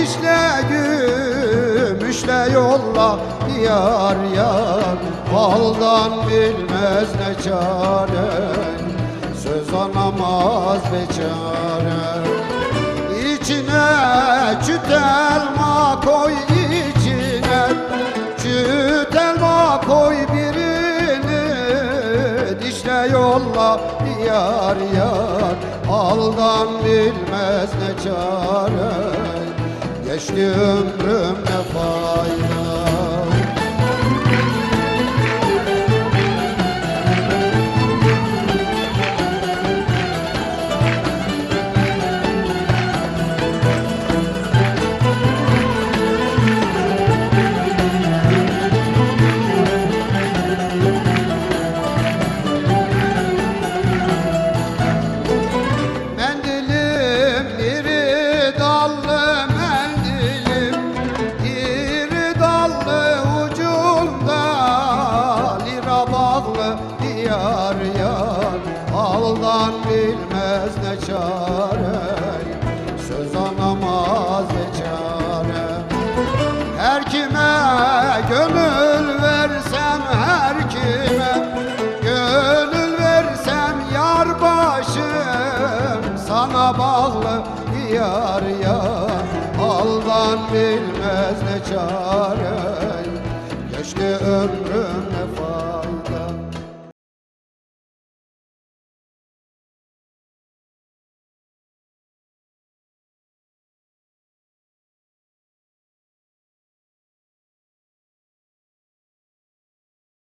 işle gümüşle yolla yar yar, baldan bilmez ne çare, söz anlamaz beçare. İçine çüt elma koy, içine çüt elma koy, birini dişle yolla yar yar, aldan bilmez ne çare, geçti ömrüm ne fayda. Yar yar, aldan bilmez ne çare, söz anlamaz beçare. Her kime gönül versem, her kime gönül versem, yar başım sana bağlı yar yar, aldan bilmez ne çare, geçti ömrüm ne fayda.